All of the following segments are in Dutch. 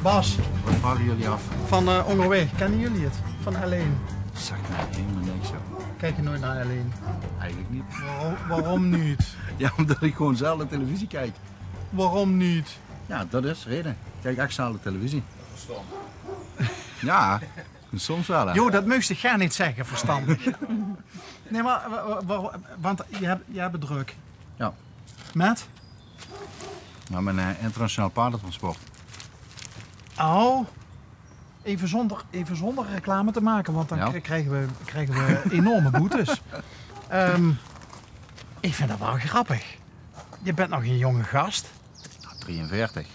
Bas, Wat vragen jullie af? van Ongerweg, kennen jullie het? Van Alleen. Zegt mij helemaal niks op. Kijk je nooit naar Alleen? Eigenlijk niet. Waarom niet? Ja, omdat ik gewoon zelden televisie kijk. Waarom niet? Ja, dat is de reden. Ik kijk echt zelden televisie. Verstand. Ja, soms wel. Hè. Jo, dat moest ik ga niet zeggen, verstandig. Nee, maar, want je hebt het druk. Ja, Met? maar mijn internationaal paardentransport. Oh, even zonder reclame te maken, want dan Ja. krijgen we enorme boetes. Ik vind dat wel grappig. Je bent nog een jonge gast. Nou, 43.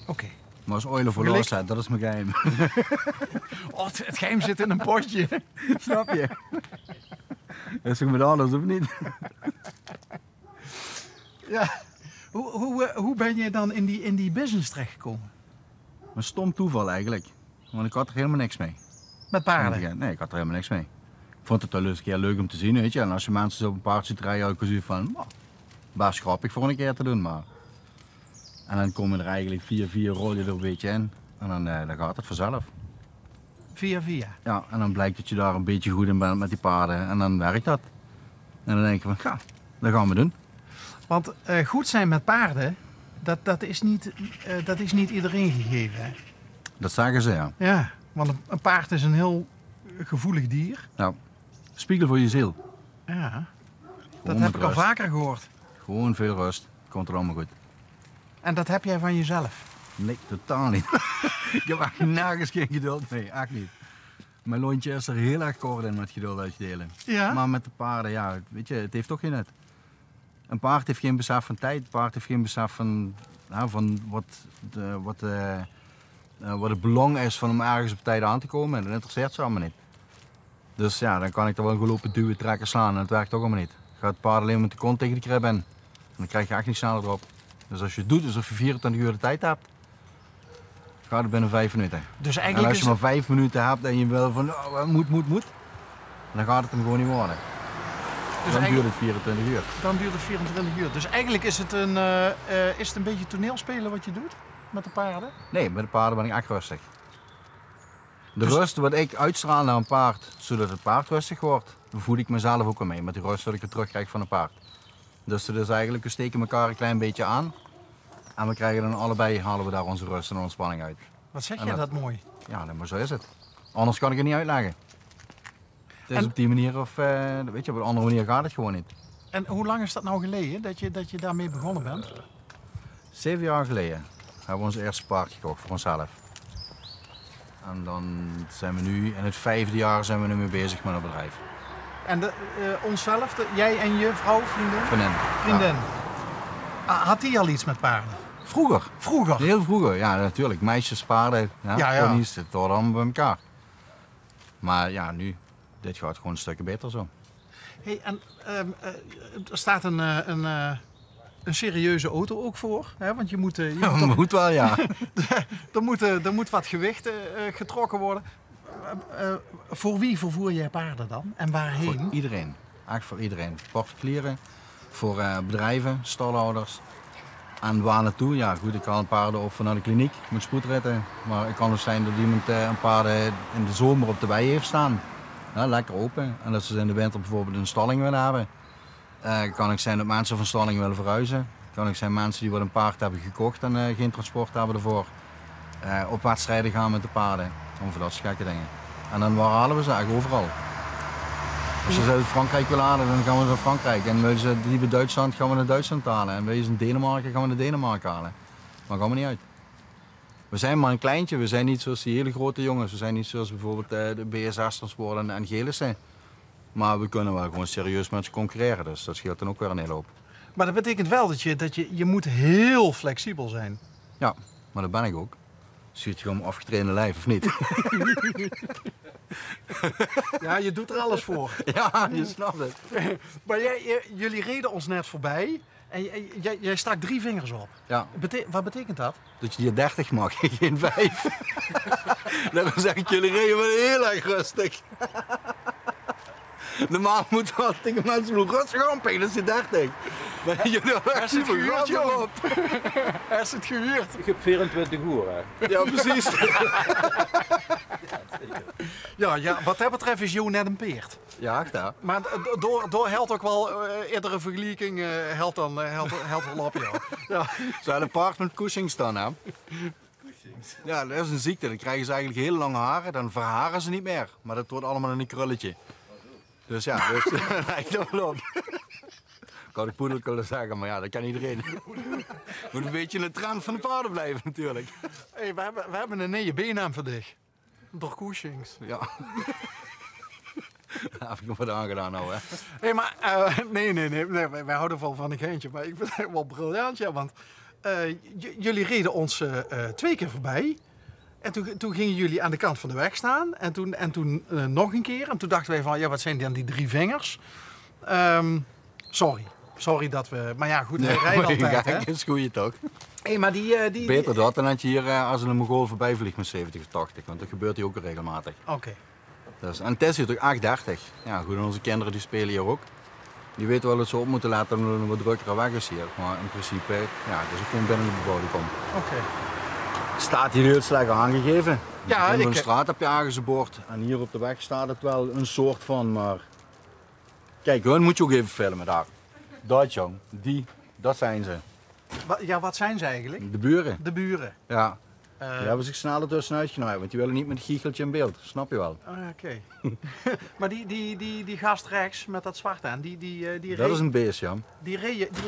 Oké. Maar als oilen voor Gelijk- los, dat is mijn geheim. Oh, het geheim zit in een potje. Snap je? Dat is toch met alles, of niet? Ja. Hoe ben je dan in die business terechtgekomen? Een stom toeval eigenlijk. Want ik had er helemaal niks mee. Met paarden? Nee, ik had er helemaal niks mee. Ik vond het wel eens een keer leuk om te zien, weet je. En als je mensen zo op een paard ziet rijden, had ik zoiets van, "Oh, best grappig voor een keer te doen, maar... En dan komen er eigenlijk 4 rol je er een beetje in. En dan gaat het vanzelf. Via. Ja, en dan blijkt dat je daar een beetje goed in bent met die paarden. En dan werkt dat. En dan denk je van, ja, dat gaan we doen. Want goed zijn met paarden, dat is niet iedereen gegeven. Hè? Dat zeggen ze, ja. Ja, want een paard is een heel gevoelig dier. Nou, spiegel voor je ziel. Ja, dat Gewoon heb met ik al rust. vaker gehoord. Gewoon veel rust. Komt er allemaal goed. En dat heb jij van jezelf. Nee, totaal niet. Ik heb echt nergens geen geduld mee. Echt niet. Mijn lontje is er heel erg kort in met geduld uitdelen. Ja? Maar met de paarden, ja, weet je, het heeft toch geen nut. Een paard heeft geen besef van tijd. Een paard heeft geen besef van, wat het belang is van om ergens op tijd aan te komen. En dat interesseert ze allemaal niet. Dus ja, dan kan ik er wel gewoon lopen duwen, trekken, slaan en het werkt ook allemaal niet. Gaat het paard alleen met de kont tegen de krib in. En dan krijg je echt niet sneller erop. Dus als je het doet alsof je 24 uur de tijd hebt, gaat het binnen 5 minuten. Dus En eigenlijk als je maar 5 minuten hebt en je wil van oh, moet, dan gaat het hem gewoon niet worden. Dan duurt het 24 uur. Dan duurt het 24 uur. Dus eigenlijk is het een beetje toneelspelen wat je doet met de paarden? Nee, met de paarden ben ik echt rustig. De Dus- rust wat ik uitstraal naar een paard, zodat het paard rustig wordt, voed ik mezelf ook al mee. Met die rust dat ik het terugkrijg van een paard. Dus het is eigenlijk, we steken elkaar een klein beetje aan. En we krijgen dan allebei, halen we daar onze rust en ontspanning uit. Wat zeg En jij dat- dat mooi? Ja, maar zo is het. Anders kan ik het niet uitleggen. Het is En- op die manier of, weet je, op een andere manier gaat het gewoon niet. En hoe lang is dat nou geleden dat je daarmee begonnen bent? 7 jaar geleden hebben we ons eerste paard gekocht voor onszelf. En dan zijn we nu, in het 5e jaar zijn we nu mee bezig met een bedrijf. En onszelf, jij en je vrouw, vriendin? Vriendin. Had die al iets met paarden? Ja. Vroeger. Vroeger? Heel vroeger, ja natuurlijk. Meisjes, paarden, Ja. ponies, het hoort allemaal bij elkaar. Maar ja, nu, dit gaat gewoon een stukje beter zo. Hey, en er staat een serieuze auto ook voor, hè? Want je moet, Moet wel, ja. er moet wat gewicht getrokken worden. Voor wie vervoer jij paarden dan? En waarheen? Voor iedereen. Echt voor iedereen. Particulieren, voor bedrijven, stalhouders. En waar naartoe? Ja goed, ik haal paarden op vanuit de kliniek met spoedritten. Maar het kan ook zijn dat iemand een paarden in de zomer op de wei heeft staan. Ja, lekker open. En dat ze in de winter bijvoorbeeld een stalling willen hebben. Kan ook zijn dat mensen van stalling willen verhuizen. Kan ook zijn mensen die wel een paard hebben gekocht en geen transport hebben ervoor. Op wedstrijden gaan met de paarden. Om voor dat soort gekke dingen. En dan waar halen we ze eigenlijk overal. Als ze ze uit Frankrijk willen halen, dan gaan we ze naar Frankrijk. En willen ze die bij Duitsland, gaan we naar Duitsland halen. En willen ze in Denemarken, gaan we naar Denemarken halen. Maar gaan we niet uit. We zijn maar een kleintje, we zijn niet zoals die hele grote jongens. We zijn niet zoals bijvoorbeeld de BSS-transport en Gelissen. Maar we kunnen wel gewoon serieus met ze concurreren, dus dat scheelt dan ook weer een hele hoop. Maar dat betekent wel dat je moet heel flexibel zijn. Ja, maar dat ben ik ook. Ziet je gewoon afgetrainde lijf, of niet? Ja, je doet er alles voor. Ja, je snapt het. Maar jullie reden ons net voorbij en jij stak 3 vingers op. Ja, Wat betekent dat? dat je die 30 mag, geen 5. Dan zeg ik, jullie reden wel heel erg rustig. Normaal moeten we tegen mensen hoe rustig aanpakken, dat is die 30. Jullie hebben echt Is het gehuurd, super joh? op. Is het gehuurd? Ik heb 24 uur. Hè. Ja, precies. Ja, wat dat betreft is Jo net een peert. Ja, echt hè. Maar door helpt ook wel eerdere vergelijking helpt wel op jou. Ja. Ze hadden een paard met Cushing's dan hè. Ja, dat is een ziekte. Dan krijgen ze eigenlijk hele lange haren, dan verharen ze niet meer. Maar dat wordt allemaal in een krulletje. Dus ja, dus lijkt er wel op. Ik had ik poedel kunnen zeggen, maar ja, dat kan iedereen. Moet een beetje in de trant van de paarden blijven natuurlijk. Hey, we hebben een nieuwe bijnaam voor dich. Door Cushings. Ja. Daar heb ik nog wat aangedaan nou hè. Hey, maar nee, wij houden wel van een geintje, maar ik vind het wel briljant, ja, want jullie reden ons 2 keer voorbij. En toen gingen jullie aan de kant van de weg staan. En toen nog een keer. En toen dachten wij van, ja, wat zijn dan die 3 vingers? Sorry dat we... Maar ja, goed, wij rijden altijd, hè? Dat is goed toch? Hey, maar die... Beter dat dan dat je hier als een Mongool voorbij vliegt met 70 of 80. Want dat gebeurt hier ook regelmatig. Oké. Dus, en het is hier toch 830. Ja goed, en onze kinderen die spelen hier ook. Die weten wel dat ze op moeten laten omdat het een wat drukkere weg is hier. Maar in principe, ja, het is ook gewoon binnen de bebouwde kom. Oké. Staat hier heel slecht aangegeven. Ja, in de straat heb je aangesboord en hier op de weg staat het wel een soort van, maar... Kijk, hun moet je ook even filmen daar. Dat jong, dat zijn ze. Ja, wat zijn ze eigenlijk? De buren. De buren. Ja. Die hebben zich snel ertussenuit genaaid, want die willen niet met een giecheltje in beeld. Snap je wel? Oké. Maar die gast rechts met dat zwart aan, die Dat is een beest, ja. Die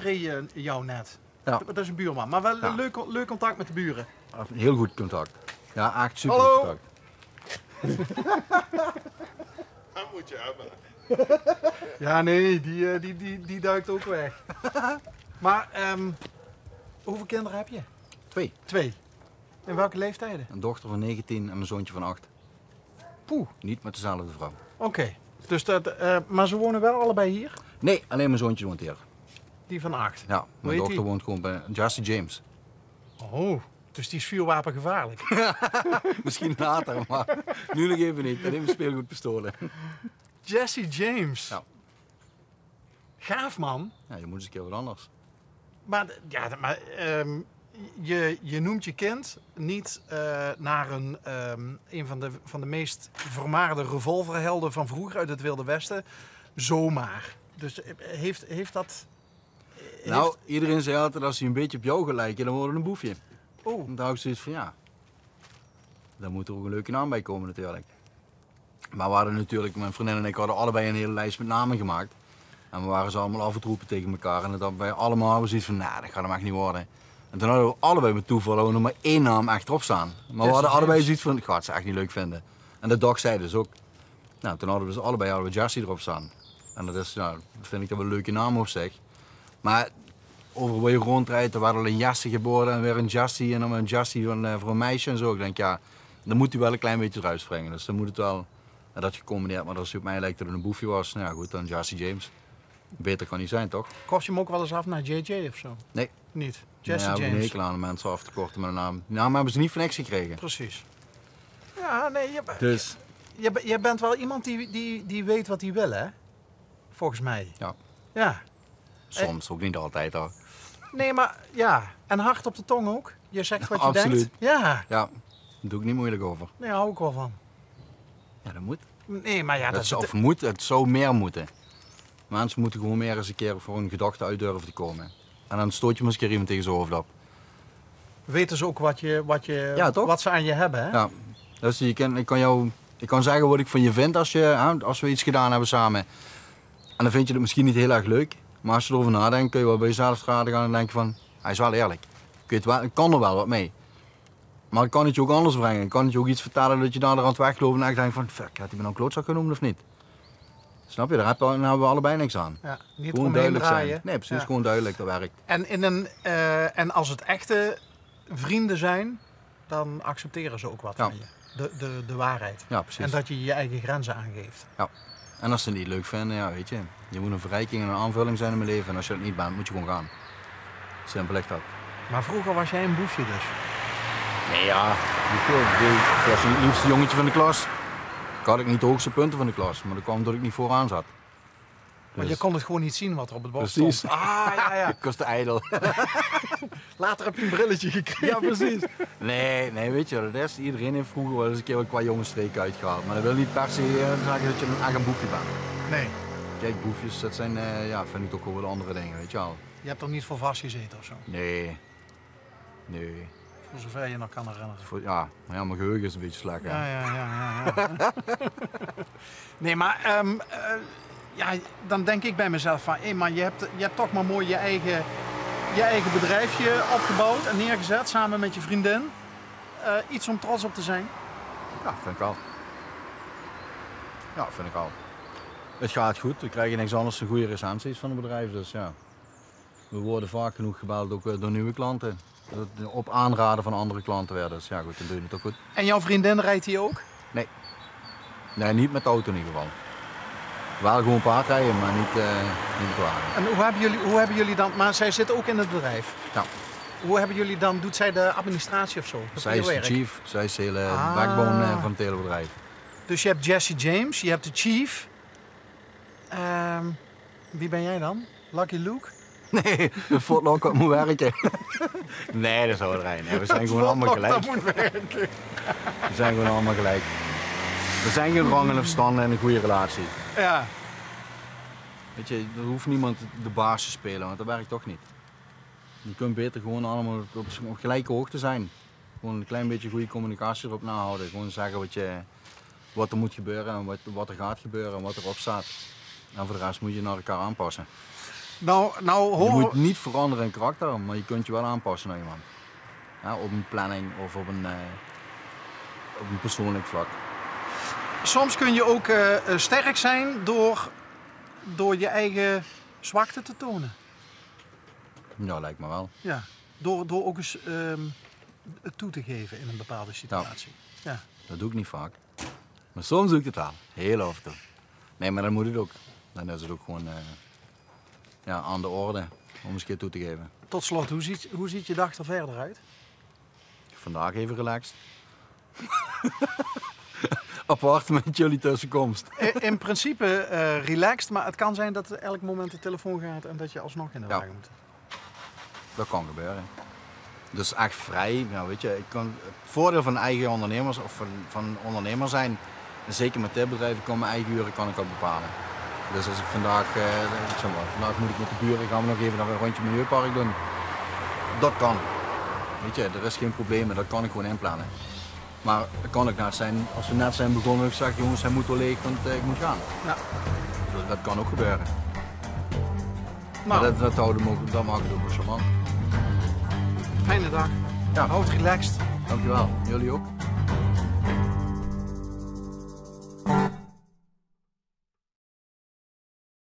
reed jou net. Ja. Dat is een buurman, maar wel Ja. leuk contact met de buren. Heel goed contact. Ja, echt super Hallo. contact. Dat moet je hebben. Ja, nee, die duikt ook weg. Maar hoeveel kinderen heb je? 2. 2. In welke leeftijden? Een dochter van 19 en een zoontje van 8. Poeh, Niet met dezelfde vrouw. oké. Dus maar ze wonen wel allebei hier? Nee, alleen mijn zoontje woont hier. Die van 8. Ja, mijn heet dochter die? woont gewoon bij Jesse James. Oh, dus die is vuurwapengevaarlijk. Misschien later, maar nu nog even niet. Dat heeft een speelgoedpistolen. Jesse James. Ja. Gaaf, man. Ja, je moet eens een keer wat anders. Maar, ja, maar je noemt je kind niet naar een van de meest vermaarde revolverhelden van vroeger uit het Wilde Westen. Zomaar. Dus heeft dat... Nou, iedereen zei altijd als hij een beetje op jou gaat lijken, dan wordt het een boefje. Oh, Dan had ik zoiets van ja, daar moet er ook een leuke naam bij komen natuurlijk. Maar we hadden natuurlijk, mijn vriendin en ik hadden allebei een hele lijst met namen gemaakt. En we waren ze allemaal af het roepen tegen elkaar. En dat wij allemaal hadden zoiets van, nou, dat gaat hem echt niet worden. En toen hadden we allebei met toeval nog maar 1 naam echt erop staan. Maar we hadden allebei zoiets van, ik ga het ze echt niet leuk vinden. En de dag zei dus ook. Nou, toen hadden we ze allebei Jesse erop staan. En dat is, nou, vind ik dat wel een leuke naam op zich. Maar over waar je rondrijdt, er waren al een Jesse geboren en weer een Jesse en dan een Jesse voor een meisje en zo. Ik denk, ja, dan moet hij wel een klein beetje eruit springen. Dus dan moet het wel, dat gecombineerd. Maar als hij op mij lijkt dat het een boefje was, nou ja, goed, dan Jesse James. Beter kan niet zijn, toch? kost je hem ook wel eens af naar JJ of zo? Nee. Niet? Jesse Ik heb een James. hekel aan de mensen af te korten met een naam. Die naam hebben ze niet voor niks gekregen. Precies. Ja, nee, Dus, je bent wel iemand die weet wat hij wil, hè? Volgens mij. ja, Ja. soms, ook niet altijd hoor. Nee, maar ja. En hard op de tong ook. Je zegt wat je Absoluut. denkt. Ja. Ja, daar doe ik niet moeilijk over. Nee, daar hou ik wel van. Ja, dat moet. Nee, maar ja, Dat is, of moet, het zou meer moeten. Mensen moeten gewoon meer eens een keer voor hun gedachten uit durven te komen. En dan stoot je maar eens een keer iemand tegen zijn hoofd op. weten ze ook Ja, toch? wat ze aan je hebben, hè? Ja, dus ik kan zeggen wat ik van je vind als we iets gedaan hebben samen. En dan vind je het misschien niet heel erg leuk. Maar als je erover nadenkt, kun je wel bij jezelf raden gaan en denken van, hij is wel eerlijk. Ik kan er wel wat mee. Maar ik kan het je ook anders brengen. Ik kan het je ook iets vertellen dat je naar de rand wegloopt en echt denkt van, fuck, had hij me nou een klootzak genoemd of niet? Snap je, daar hebben we allebei niks aan. Ja, niet Gewoon omheen duidelijk draaien. zijn. Nee, precies, Ja. gewoon duidelijk, dat werkt. En als het echte vrienden zijn, dan accepteren ze ook wat Ja. van je. De waarheid. Ja, precies. En dat je je eigen grenzen aangeeft. En als ze het niet leuk vinden, ja, weet je, je moet een verrijking en een aanvulling zijn in mijn leven. En als je dat niet bent, moet je gewoon gaan. Simpel ligt dat. Maar vroeger was jij een boefje dus. Nee, ja, ik was het liefste jongetje van de klas. Ik had ik niet de hoogste punten van de klas, maar dat kwam omdat ik niet vooraan zat. Maar je kon het gewoon niet zien wat er op het bord Precies. stond. Ah, ja, ja. Ik was te ijdel. Later heb je een brilletje gekregen. Ja, precies. Nee, weet je wat het is? Iedereen heeft vroeger wel eens een keer wat qua jongensstreken uitgehaald. Maar dat wil niet per se zeggen dat je echt een boefje bent. Nee, Kijk, boefjes, dat zijn, vind ik toch wel wat andere dingen, weet je wel. je hebt er niet voor vastgezeten of zo. Nee. Voor zover je nog kan herinneren. Ja, mijn geheugen is een beetje slecht. Ja, Ja. ja. Nee, maar ja, dan denk ik bij mezelf van, hé, maar je hebt toch maar mooi je eigen bedrijfje opgebouwd en neergezet samen met je vriendin. Iets om trots op te zijn. Ja, vind ik al. Ja, vind ik al. Het gaat goed, we krijgen niks anders dan goede recensies van het bedrijf, dus ja. We worden vaak genoeg gebeld ook door nieuwe klanten. Op aanraden van andere klanten weer, dus ja goed, dan doe je het ook goed. En jouw vriendin rijdt die ook? Nee, niet met de auto in ieder geval. Wel gewoon paardrijden, maar niet met wagen. En hoe hebben jullie dan, maar zij zit ook in het bedrijf. Ja. Hoe hebben jullie dan, doet zij de administratie of zo? Zij is de Papierwerk? chief, zij is de hele Ah. backbone van het hele bedrijf. Dus je hebt Jesse James, je hebt de chief. Wie ben jij dan? Lucky Luke? Nee, de Fotlock wat moet werken. Nee, dat zou erin. Nee, we zijn gewoon allemaal gelijk. Dat moet werken. We zijn gewoon allemaal gelijk. We zijn geen rang en verstanden en een goede relatie. Ja. Weet je, er hoeft niemand de baas te spelen, want dat werkt toch niet. Je kunt beter gewoon allemaal op gelijke hoogte zijn. Gewoon een klein beetje goede communicatie erop nahouden. Gewoon zeggen wat er moet gebeuren en wat er gaat gebeuren en wat erop staat. En voor de rest moet je naar elkaar aanpassen. Nou Je horen moet niet veranderen in karakter, maar je kunt je wel aanpassen naar iemand. Ja, op een planning of op een persoonlijk vlak. soms kun je ook sterk zijn door je eigen zwakte te tonen. Ja, lijkt me wel. Ja. Door ook eens het toe te geven in een bepaalde situatie. Ja. Dat doe ik niet vaak. Maar soms doe ik het wel. Heel af en toe. Nee, maar dan moet het ook. Dan is het ook gewoon aan de orde om eens een keer toe te geven. Tot slot, hoe ziet je dag er verder uit? Vandaag even relaxed. Apart met jullie tussenkomst. In principe relaxed, maar het kan zijn dat er elk moment de telefoon gaat en dat je alsnog in de wagen moet. Dat kan gebeuren. Dus echt vrij. Nou, weet je, het voordeel van eigen ondernemers of van ondernemer zijn, en zeker met dit bedrijf, ik kan mijn eigen uren kan ik ook bepalen. Dus als ik vandaag moet ik met de buren, gaan we nog even een rondje milieupark doen. Dat kan. Weet je, er is geen probleem, dat kan ik gewoon inplannen. Maar het kan ook net zijn, als we net zijn begonnen, ik zeg jongens, hij moet wel leeg, want ik moet gaan. Ja. Dat kan ook gebeuren. Nou, Maar dat maakt het ook wel charmant. fijne dag. Ja. Houd relaxed. Dankjewel. Jullie ook.